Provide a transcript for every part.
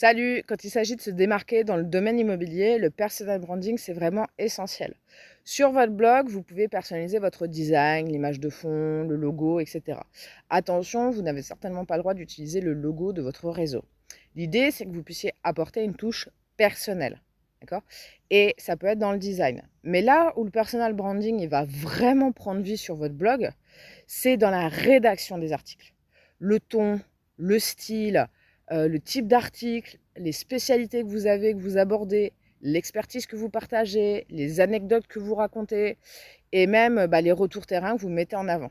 Salut! Quand il s'agit de se démarquer dans le domaine immobilier, le personal branding, c'est vraiment essentiel. Sur votre blog, vous pouvez personnaliser votre design, l'image de fond, le logo, etc. Attention, vous n'avez certainement pas le droit d'utiliser le logo de votre réseau. L'idée, c'est que vous puissiez apporter une touche personnelle. D'accord? Et ça peut être dans le design. Mais là où le personal branding il va vraiment prendre vie sur votre blog, c'est dans la rédaction des articles. Le ton, le style, le type d'article, les spécialités que vous avez, que vous abordez, l'expertise que vous partagez, les anecdotes que vous racontez et même les retours terrain que vous mettez en avant.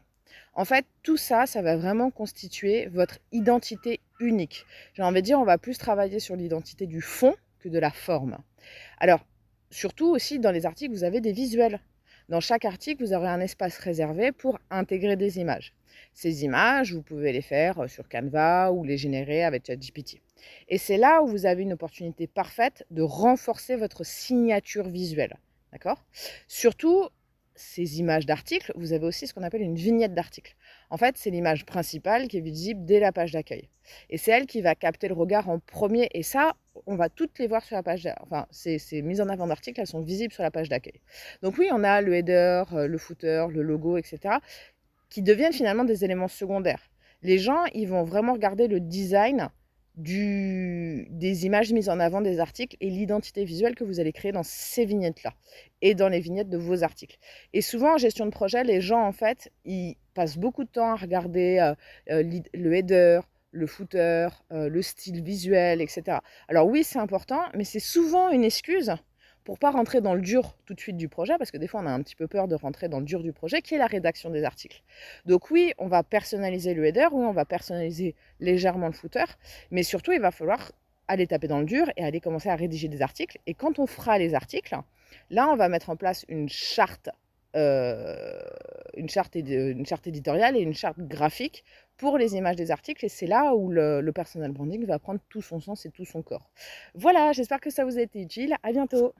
En fait, tout ça, ça va vraiment constituer votre identité unique. J'ai envie de dire, on va plus travailler sur l'identité du fond que de la forme. Alors, surtout aussi dans les articles, vous avez des visuels. Dans chaque article, vous aurez un espace réservé pour intégrer des images. Ces images, vous pouvez les faire sur Canva ou les générer avec ChatGPT. Et c'est là où vous avez une opportunité parfaite de renforcer votre signature visuelle. D'accord? Surtout, ces images d'articles, vous avez aussi ce qu'on appelle une vignette d'article. En fait, c'est l'image principale qui est visible dès la page d'accueil. Et c'est elle qui va capter le regard en premier. Et ça, on va toutes les voir sur la page, enfin, ces mises en avant d'articles, elles sont visibles sur la page d'accueil. Donc oui, on a le header, le footer, le logo, etc., qui deviennent finalement des éléments secondaires. Les gens, ils vont vraiment regarder le design des images mises en avant des articles et l'identité visuelle que vous allez créer dans ces vignettes-là et dans les vignettes de vos articles. Et souvent, en gestion de projet, les gens, en fait, ils passent beaucoup de temps à regarder le header, le footer, le style visuel, etc. Alors oui, c'est important, mais c'est souvent une excuse pour pas rentrer dans le dur tout de suite du projet, parce que des fois, on a un petit peu peur de rentrer dans le dur du projet, qui est la rédaction des articles. Donc oui, on va personnaliser le header, oui, on va personnaliser légèrement le footer, mais surtout, il va falloir aller taper dans le dur et aller commencer à rédiger des articles. Et quand on fera les articles, là, on va mettre en place une charte éditoriale et une charte graphique pour les images des articles. Et c'est là où le personal branding va prendre tout son sens et tout son corps. Voilà, j'espère que ça vous a été utile. À bientôt.